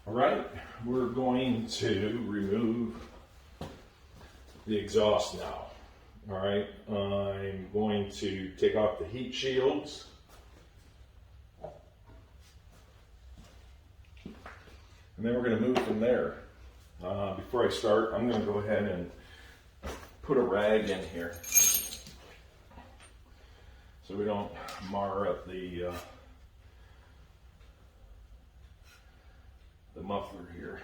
All right, we're going to remove the exhaust now. All right, I'm going to take off the heat shields. And then we're going to move from there. Before I start, I'm going to go ahead and put a rag in here so we don't mar up the muffler here.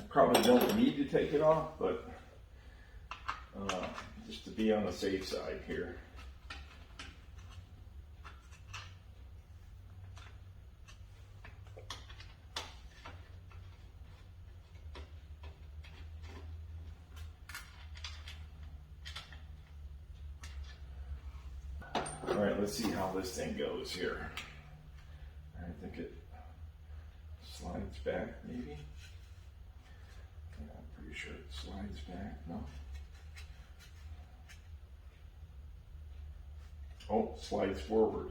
Probably don't need to take it off, but just to be on the safe side here. All right, let's see how this thing goes here. I think it slides back, maybe. Pretty sure it slides back, no? Oh, slides forward.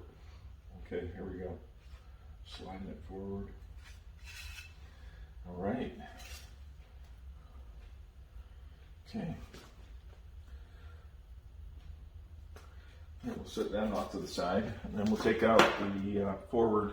Okay, here we go. Sliding it forward. All right. Okay. We'll set that off to the side, and then we'll take out the forward.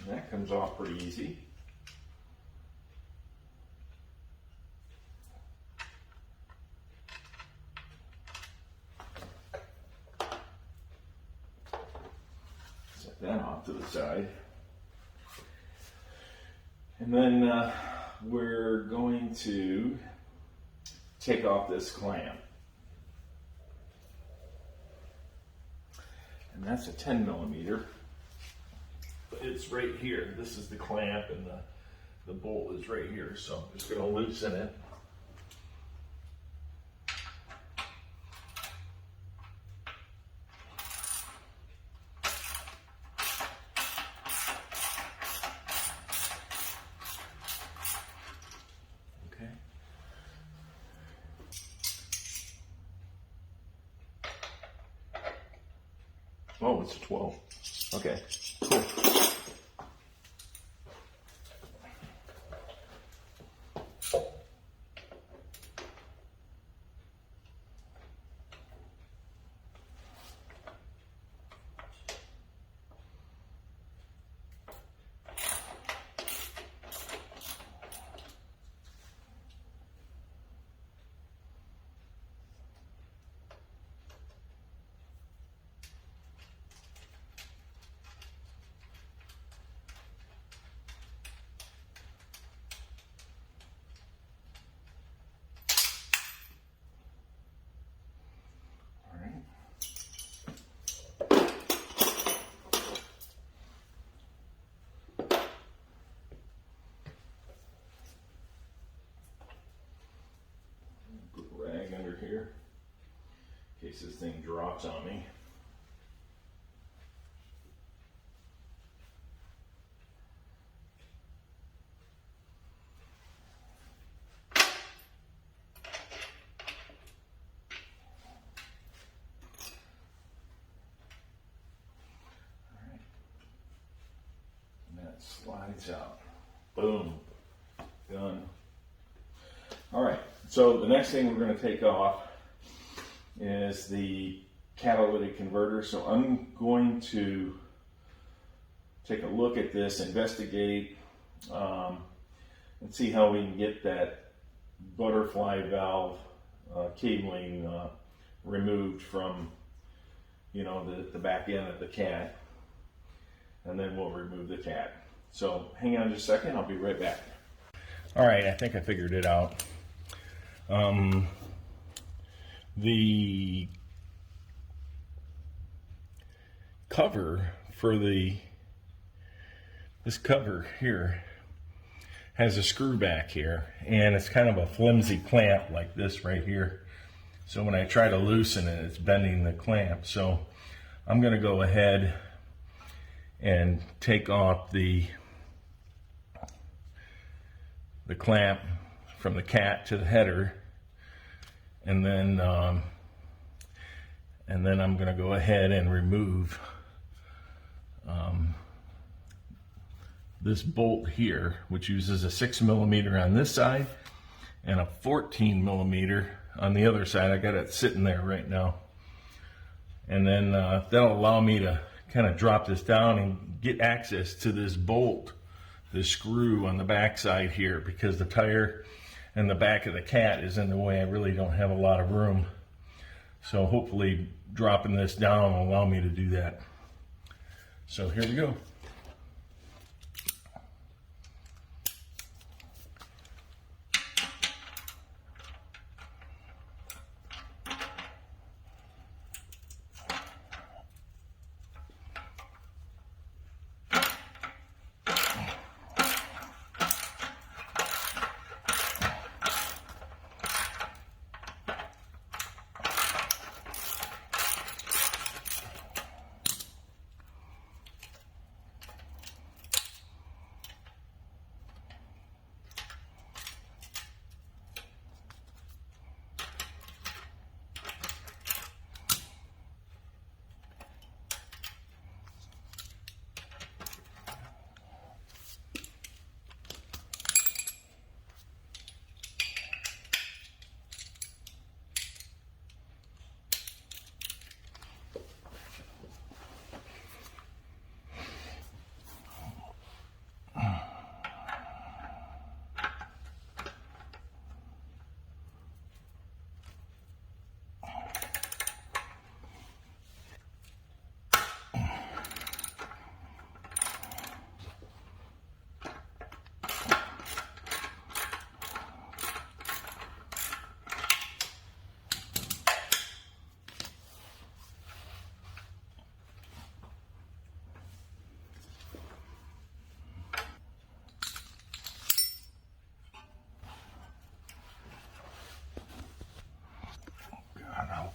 That comes off pretty easy. Set that off to the side. And then we're going to take off this clamp. And that's a 10 millimeter. It's right here. This is the clamp, and the bolt is right here. So I'm just going to loosen it. Okay. Oh, it's a 12. Okay, cool. here in case this thing drops on me. Slides out. Boom. Done. All right. So the next thing we're going to take off is the catalytic converter. So I'm going to take a look at this, investigate, and see how we can get that butterfly valve cabling removed from, you know, the back end of the cat, and then we'll remove the cat. So hang on just a second, I'll be right back. All right, I think I figured it out. The cover for this cover here has a screw back here, and it's kind of a flimsy clamp like this right here. So when I try to loosen it, it's bending the clamp. So I'm going to go ahead and take off the clamp from the cat to the header, and then I'm going to go ahead and remove this bolt here, which uses a 6mm on this side and a 14mm on the other side. I got it sitting there right now, and then that'll allow me to kind of drop this down and get access to this bolt, this screw on the back side here, because the tire and the back of the cat is in the way. I really don't have a lot of room. So hopefully dropping this down will allow me to do that. So here we go.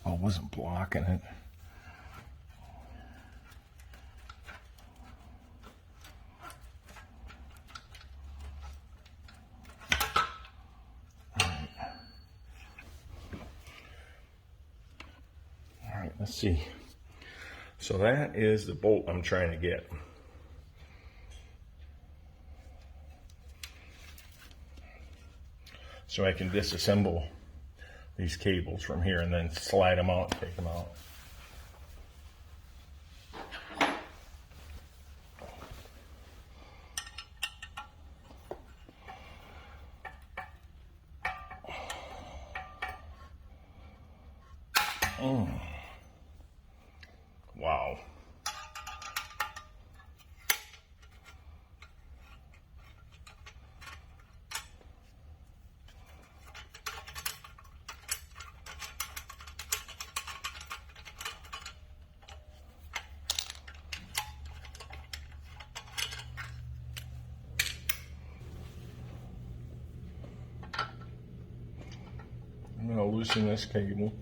I wasn't blocking it. All right, let's see. So that is the bolt I'm trying to get. So I can disassemble these cables from here and then slide them out and take them out. Wow. I'm going to loosen this cable.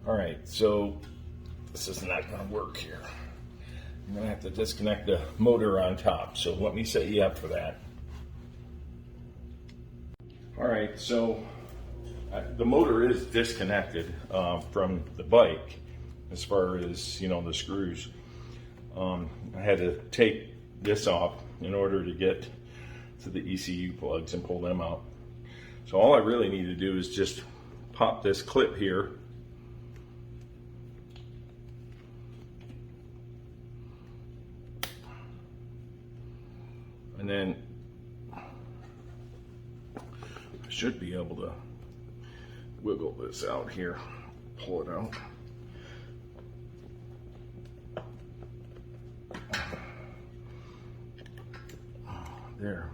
All right, so this is not going to work here. I'm going to have to disconnect the motor on top. So let me set you up for that. All right, so the motor is disconnected from the bike as far as, you know, the screws. I had to take this off in order to get to the ECU plugs and pull them out. So all I really need to do is just pop this clip here. And then I should be able to wiggle this out here, pull it out. There.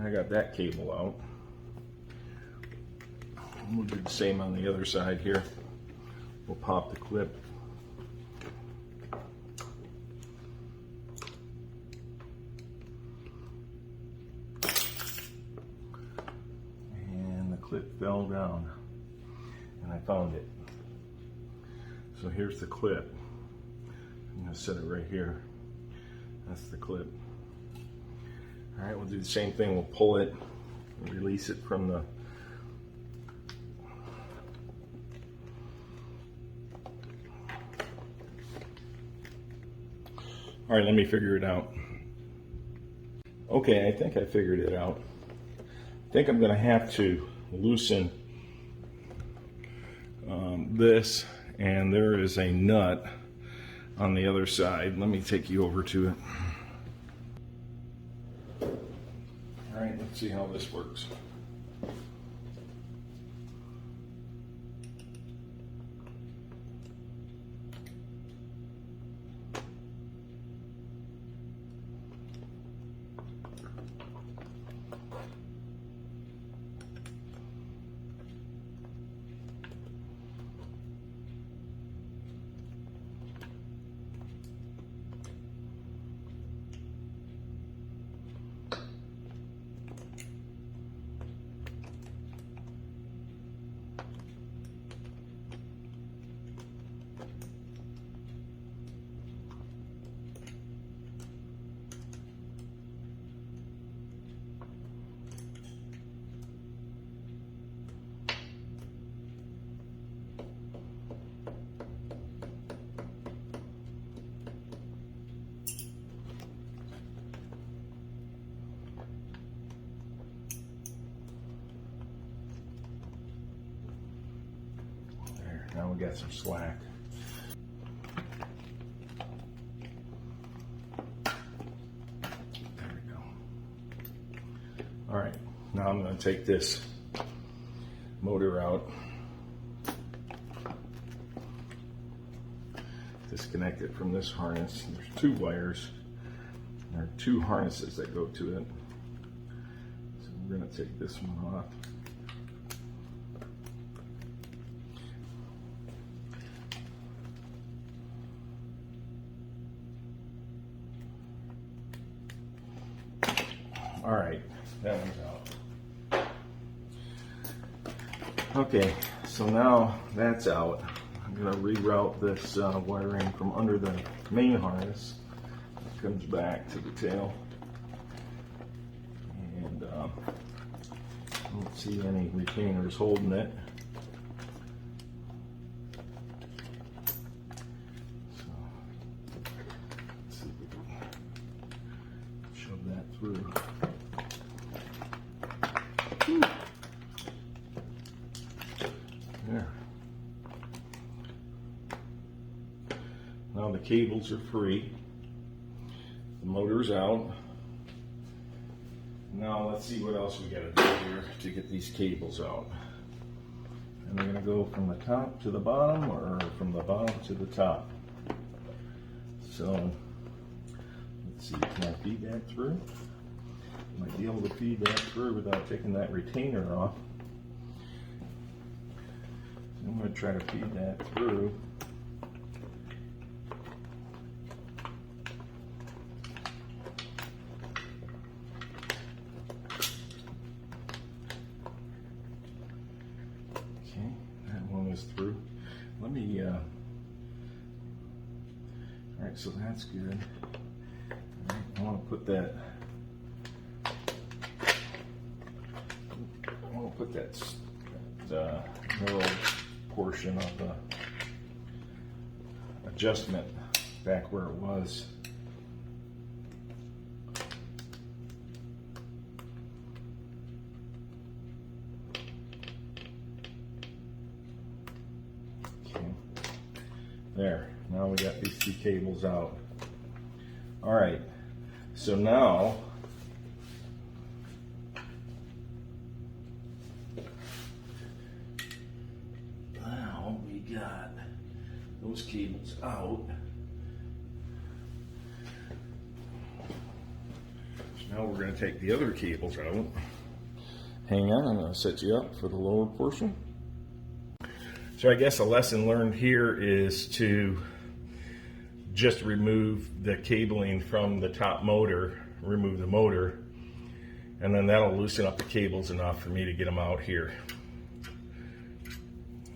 I got that cable out. We'll do the same on the other side here. We'll pop the clip. Clip fell down and I found it. So here's the clip. I'm going to set it right here. That's the clip. All right, we'll do the same thing. We'll pull it and release it from the All right, let me figure it out. Okay, I think I figured it out. I think I'm going to have to loosen this, and there is a nut on the other side. Let me take you over to it. All right, let's see how this works. Now we got some slack. There we go. All right, now I'm going to take this motor out, disconnect it from this harness. There's two wires. There are two harnesses that go to it. So we're going to take this one off. All right, that one's out. Okay, so now that's out. I'm going to reroute this wiring from under the main harness. It comes back to the tail. And I don't see any retainers holding it. Now the cables are free. The motor's out. Now let's see what else we gotta do here to get these cables out. And we're gonna go from the top to the bottom, or from the bottom to the top. So let's see, can I feed that through? Might be able to feed that through without taking that retainer off. So I'm gonna try to feed that through. Through. Let me, all right, so that's good. All right, I want to put that, middle portion of the adjustment back where it was. There, now we got these two cables out. All right, so now we got those cables out. So now we're going to take the other cables out. Hang on, I'm going to set you up for the lower portion. So I guess a lesson learned here is to just remove the cabling from the top motor, remove the motor, and then that'll loosen up the cables enough for me to get them out here.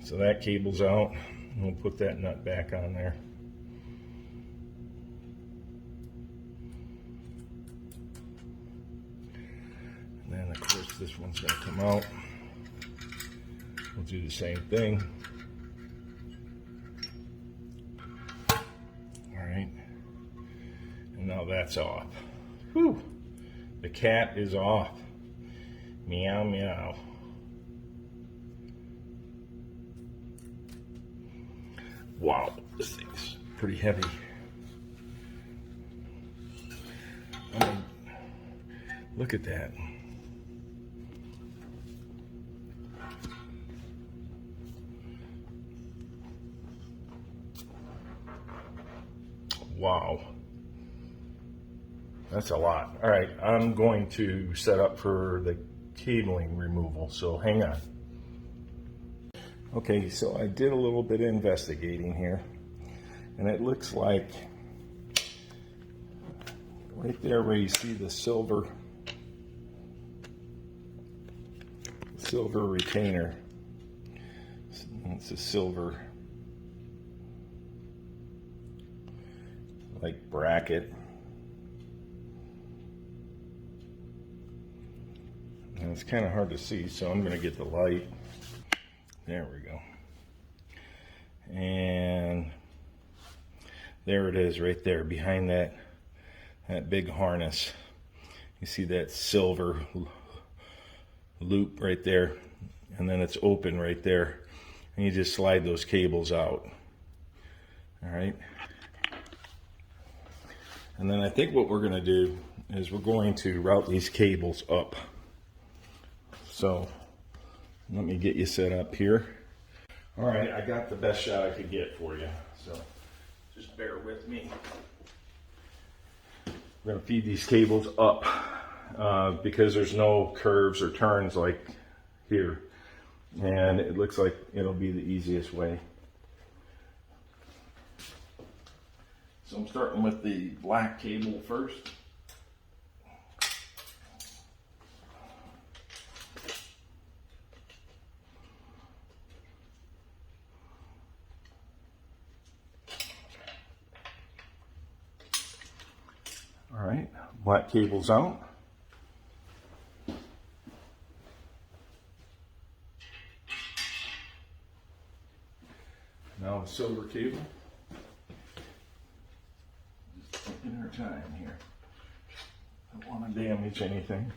So that cable's out, and we'll put that nut back on there. And then of course this one's going to come out. We'll do the same thing. And now that's off. Whew. The cat is off. Meow, meow. Wow, this thing's pretty heavy. I mean, look at that. Wow, that's a lot. All right, I'm going to set up for the cabling removal, so hang on. Okay, so I did a little bit of investigating here, and it looks like right there where you see the silver retainer, it's a silver like bracket, and it's kind of hard to see, so I'm going to get the light. There we go, and there it is right there behind that big harness. You see that silver loop right there, and then it's open right there, and you just slide those cables out. All right. And then I think what we're going to do is we're going to route these cables up. So let me get you set up here. All right, I got the best shot I could get for you. So just bear with me. We're going to feed these cables up because there's no curves or turns like here. And it looks like it'll be the easiest way. So I'm starting with the black cable first. All right, black cable's out. Now the silver cable. In our time here. Don't want to damage anything.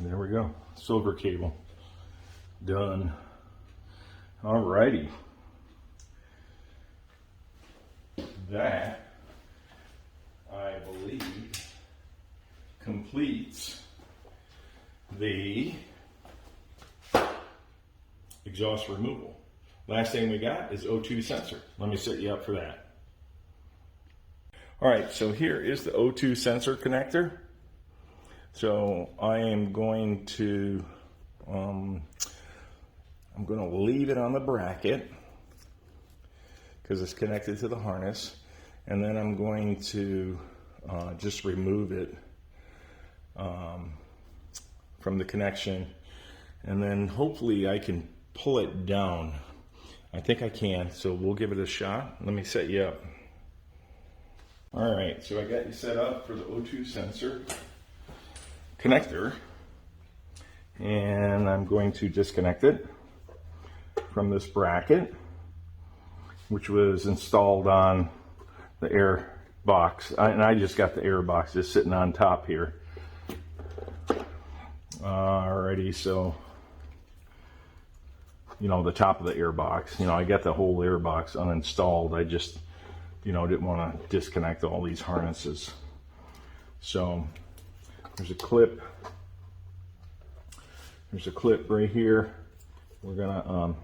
there we go. Silver cable. Done. Alrighty. That, I believe, completes the exhaust removal. Last thing we got is O2 sensor. Let me set you up for that. All right, so here is the O2 sensor connector. So I am going to leave it on the bracket because it's connected to the harness, and then I'm going to just remove it from the connection, and then hopefully I can pull it down. I think I can, so we'll give it a shot. Let me set you up. All right, so I got you set up for the O2 sensor connector, and I'm going to disconnect it from this bracket, which was installed on the air box, and I just got the air box just sitting on top here. Alrighty, so the top of the air box, I got the whole air box uninstalled. I just didn't want to disconnect all these harnesses. So there's a clip right here. We're gonna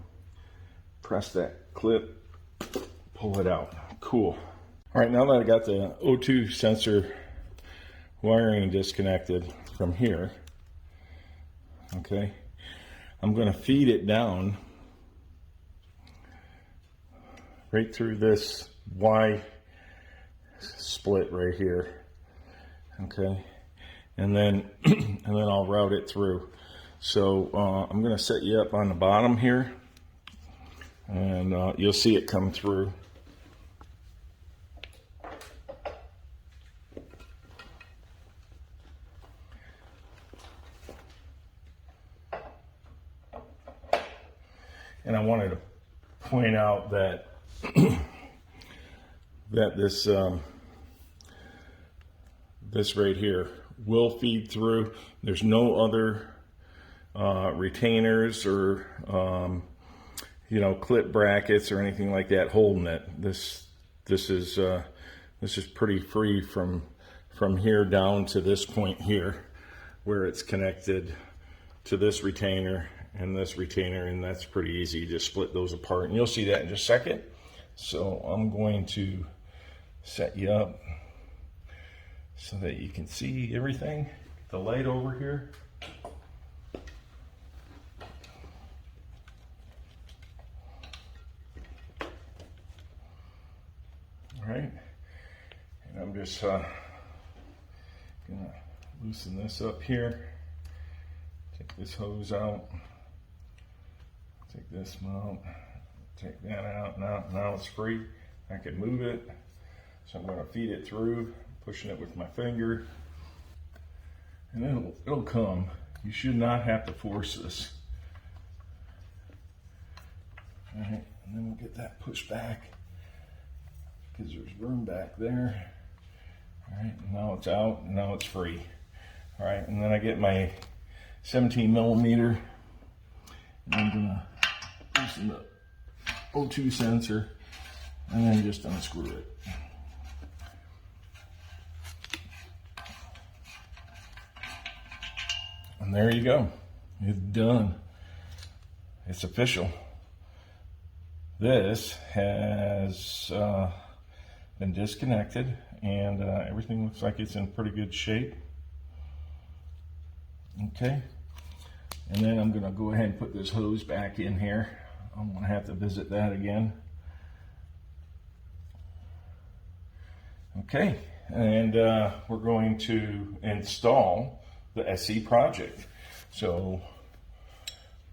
press that clip, pull it out. Cool. All right, now that I got the O2 sensor wiring disconnected from here, okay, I'm going to feed it down right through this Y split right here, okay, and then I'll route it through. So I'm going to set you up on the bottom here, and you'll see it come through. And I wanted to point out that this right here will feed through. There's no other retainers or clip brackets or anything like that holding it. This is pretty free from here down to this point here, where it's connected to this retainer and this retainer, and that's pretty easy to split those apart, and you'll see that in just a second. So I'm going to set you up so that you can see everything. Get the light over here. All right, and I'm just gonna loosen this up here. Take this hose out. Take this mount, take that out. Now it's free. I can move it. So I'm going to feed it through, pushing it with my finger, and it'll come. You should not have to force this. All right, and then we'll get that pushed back because there's room back there. All right, now it's out, and now it's free. All right, and then I get my 17 millimeter, and I'm gonna loosen the O2 sensor and then just unscrew it. And there you go. It's done. It's official. This has been disconnected, and everything looks like it's in pretty good shape. Okay. And then I'm going to go ahead and put this hose back in here. I'm going to have to visit that again. Okay, and we're going to install the SC Project. So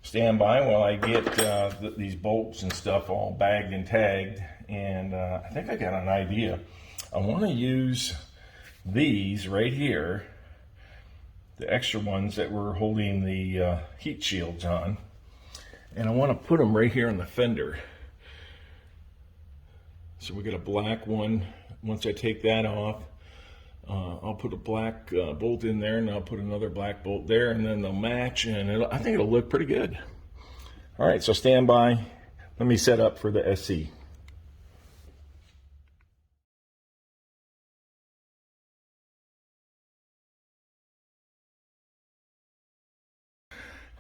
stand by while I get these bolts and stuff all bagged and tagged. And I think I got an idea. I want to use these right here, the extra ones that were holding the heat shields on, and I want to put them right here on the fender. So we got a black one. Once I take that off, I'll put a black bolt in there, and I'll put another black bolt there, and then they'll match, and I think it'll look pretty good. All right, so stand by. Let me set up for the SC.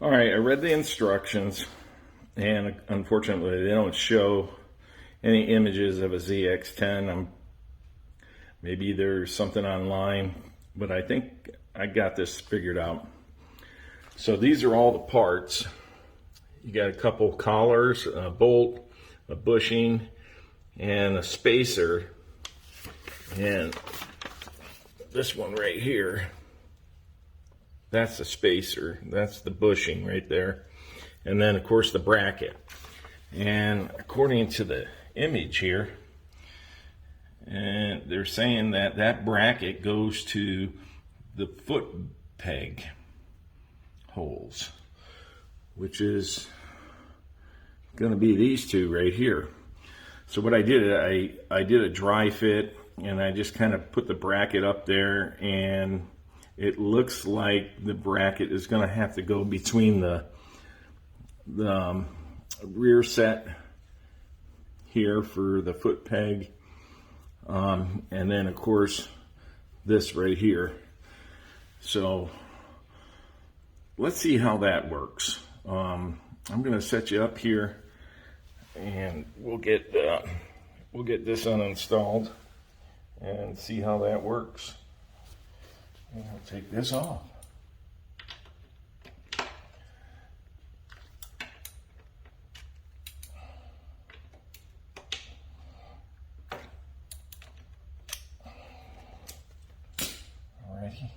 All right, I read the instructions, and unfortunately they don't show any images of a ZX10. Maybe there's something online, but I think I got this figured out. So these are all the parts. You got a couple collars, a bolt, a bushing, and a spacer. And this one right here, that's the spacer. That's the bushing right there. And then, of course, the bracket. And according to the image here, and they're saying that that bracket goes to the foot peg holes, which is going to be these two right here. So what I did, I did a dry fit, and I just kind of put the bracket up there, and it looks like the bracket is going to have to go between the rear set here for the foot peg, and then of course this right here. So let's see how that works. I'm going to set you up here, and we'll get this uninstalled and see how that works. And I'll take this off. Alrighty.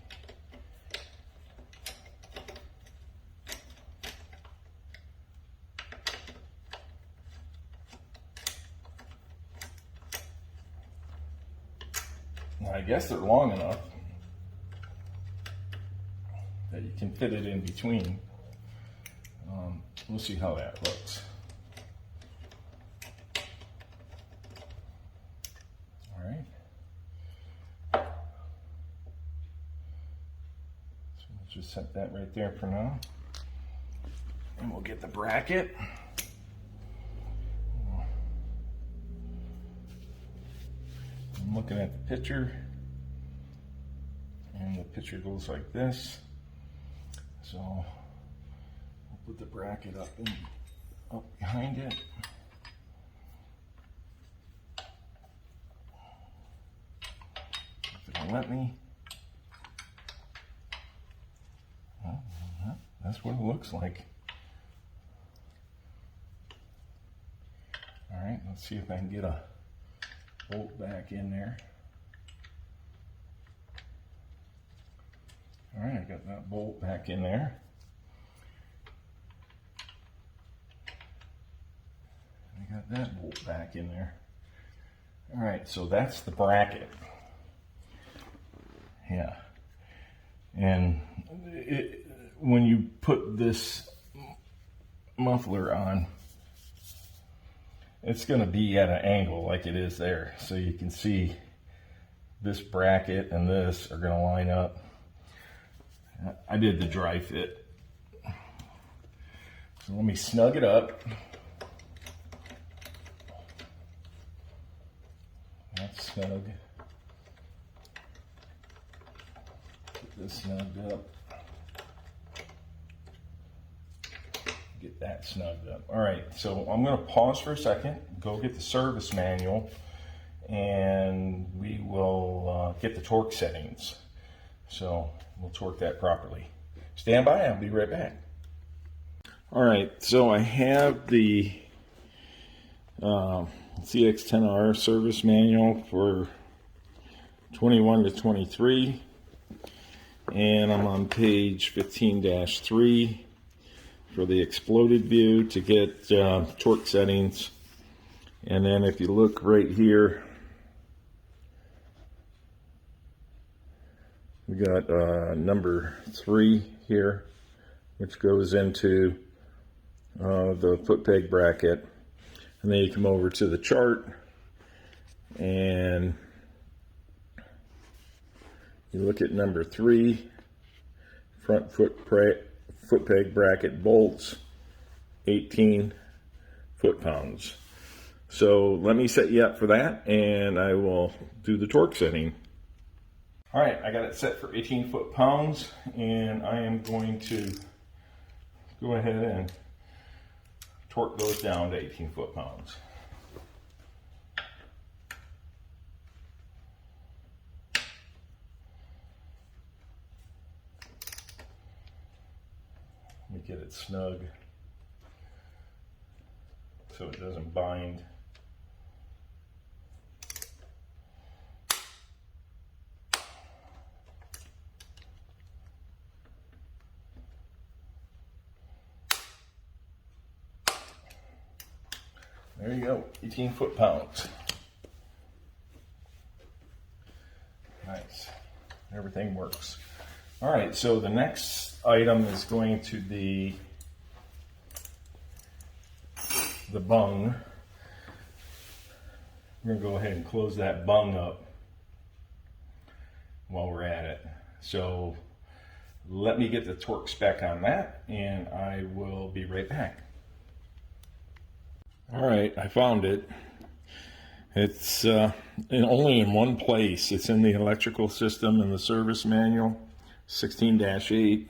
Now I guess they're long enough that you can fit it in between. We'll see how that looks. All right. So we'll just set that right there for now. And we'll get the bracket. I'm looking at the picture, and the picture goes like this. So we'll put the bracket up behind it. If it'll let me. Well, that's what it looks like. All right, let's see if I can get a bolt back in there. All right, I got that bolt back in there. I got that bolt back in there. All right, so that's the bracket. Yeah. And when you put this muffler on, it's going to be at an angle like it is there. So you can see this bracket and this are going to line up. I did the dry fit. So let me snug it up. That's snug. Get this snugged up. Get that snugged up. All right, so I'm going to pause for a second, go get the service manual, and we will get the torque settings. So we'll torque that properly. Stand by, I'll be right back. All right, so I have the CX10R service manual for 21 to 23, and I'm on page 15-3 for the exploded view to get torque settings. And then if you look right here, we got number 3 here, which goes into the foot peg bracket. And then you come over to the chart, and You look at number 3, front foot peg bracket bolts, 18 foot-pounds. So let me set you up for that, and I will do the torque setting. All right, I got it set for 18 foot-pounds, and I am going to go ahead and torque those down to 18 foot-pounds. Let me get it snug so it doesn't bind. There you go, 18 foot-pounds. Nice, everything works. All right, so the next item is going to be the bung. We're gonna go ahead and close that bung up while we're at it. So let me get the torque spec on that, and I will be right back. All right, I found it. It's only in one place. It's in the electrical system in the service manual, 16-8,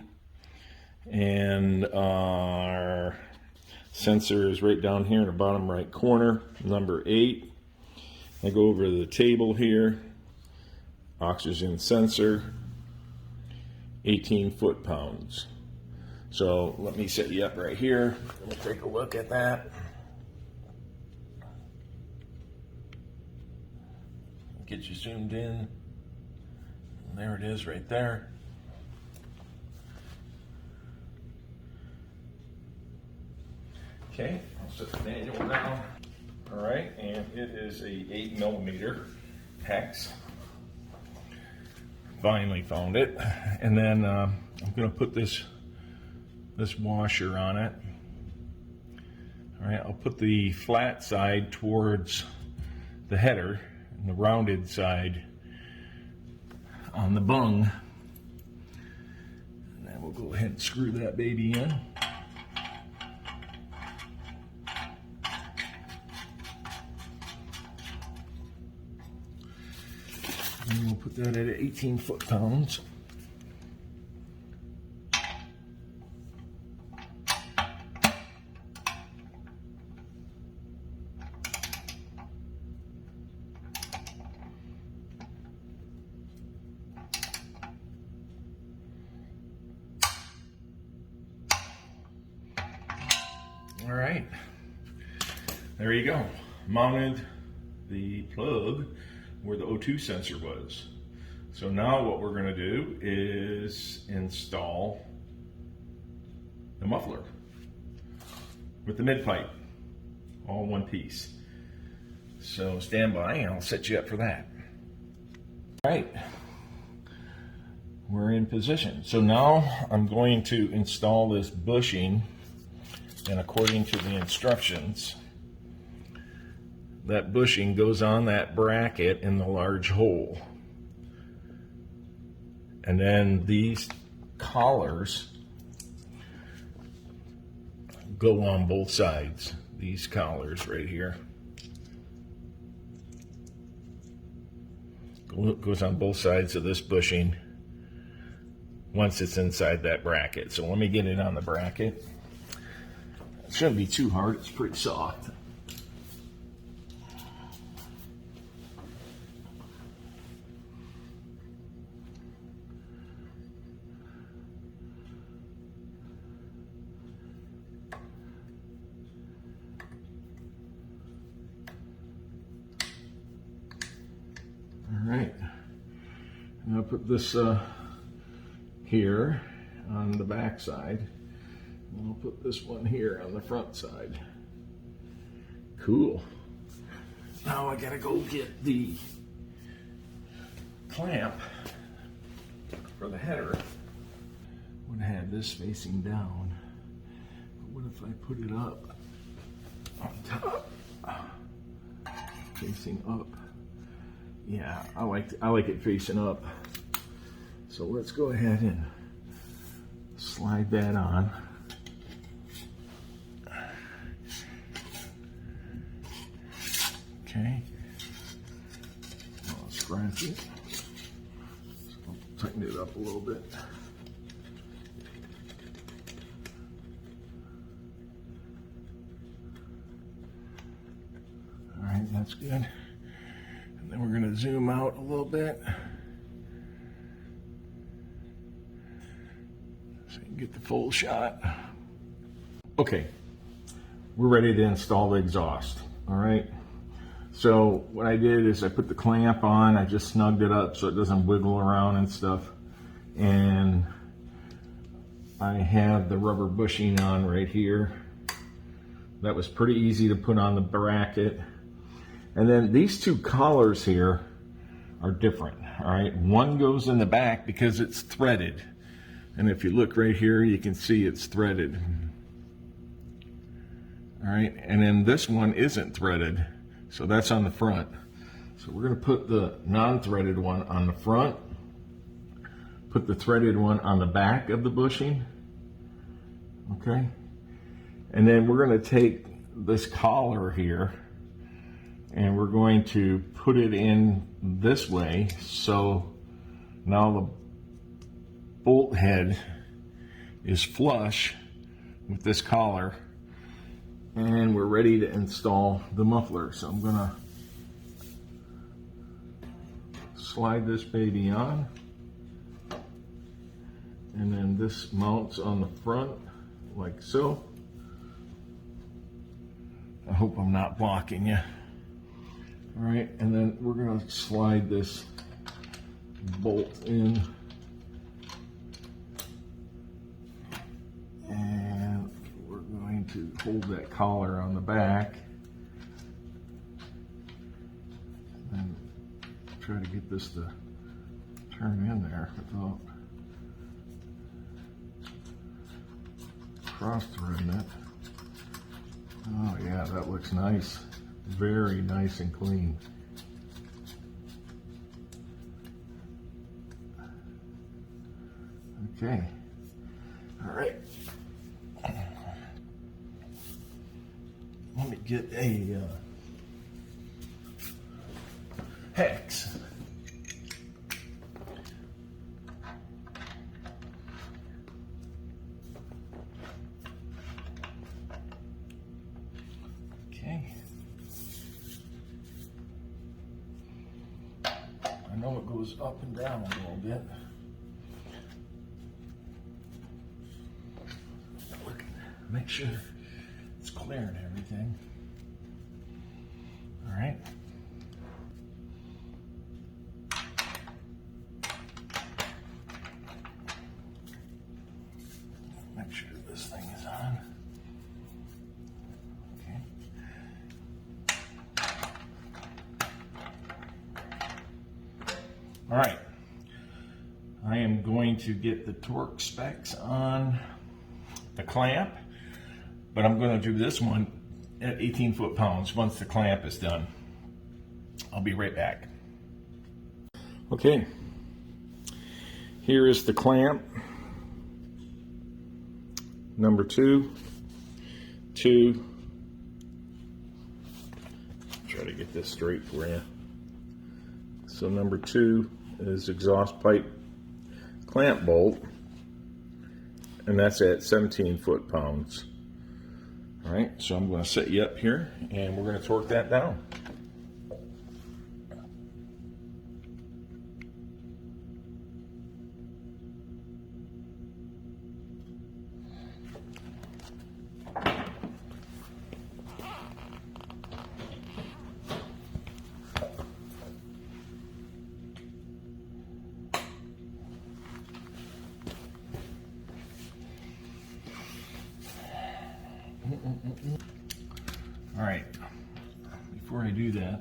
and our sensor is right down here in the bottom right corner, number 8. I go over to the table here, oxygen sensor, 18 foot-pounds. So let me set you up right here. Let me take a look at that. Get you zoomed in. And there it is right there. Okay, I'll set the manual down. All right, and it is a 8mm hex. Finally found it. And then I'm going to put this washer on it. All right, I'll put the flat side towards the header and the rounded side on the bung. And then we'll go ahead and screw that baby in. And we'll put that at 18 foot-pounds. All right, there you go. Mounted the plug where the O2 sensor was. So now what we're going to do is install the muffler with the mid pipe, all one piece. So stand by and I'll set you up for that. All right, we're in position. So now I'm going to install this bushing, and according to the instructions, that bushing goes on that bracket in the large hole. And then these collars go on both sides. These collars right here. Goes on both sides of this bushing once it's inside that bracket. So let me get it on the bracket. It shouldn't be too hard, it's pretty soft. All right, and I'll put this here on the back side. And I'll put this one here on the front side. Cool. Now I gotta go get the clamp for the header. I would have this facing down. But what if I put it up on top? Facing up. Yeah, I like it facing up. So let's go ahead and slide that on. Okay. I'll scratch it. So tighten it up a little bit. All right, that's good. And then we're going to zoom out a little bit so you can get the full shot. Okay, we're ready to install the exhaust. All right. So what I did is I put the clamp on, I just snugged it up so it doesn't wiggle around and stuff. And I have the rubber bushing on right here. That was pretty easy to put on the bracket. And then these two collars here are different, all right? One goes in the back because it's threaded. And if you look right here, you can see it's threaded. All right, and then this one isn't threaded. So that's on the front. So we're going to put the non-threaded one on the front, put the threaded one on the back of the bushing, okay? And then we're going to take this collar here and we're going to put it in this way. So now the bolt head is flush with this collar. And we're ready to install the muffler. So I'm gonna slide this baby on. And then this mounts on the front like so. I hope I'm not blocking you. All right, and then we're gonna slide this bolt in. And we're going to hold that collar on the back and try to get this to turn in there without cross-threading it. Oh yeah, that looks nice. Very nice and clean. Okay. All right. Let me get a hex. Okay. I know it goes up and down a little bit. Look, make sure it's clear and everything. All right. Make sure this thing is on. Okay. All right. I am going to get the torque specs on the clamp, but I'm going to do this one at 18 foot-pounds once the clamp is done. I'll be right back. Okay, here is the clamp. Number 2. Try to get this straight for you. So number 2 is exhaust pipe clamp bolt, and that's at 17 foot-pounds. All right, so I'm going to set you up here and we're going to torque that down. All right, before I do that,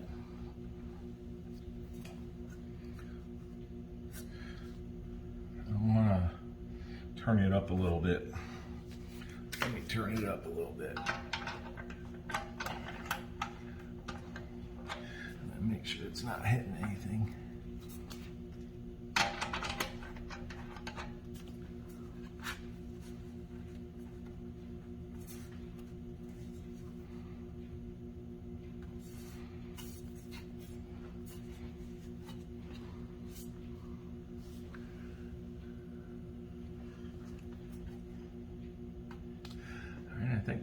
I want to turn it up a little bit. Let me turn it up a little bit. And then make sure it's not hitting anything.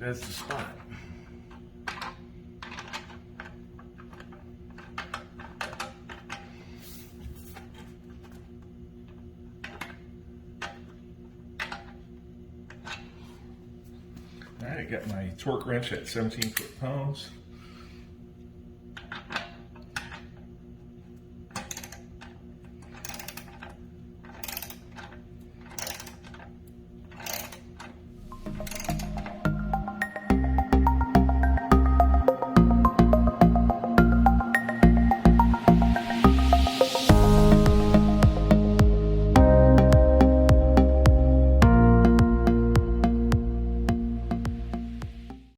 That's the spot. All right, I got my torque wrench at 17 foot-pounds.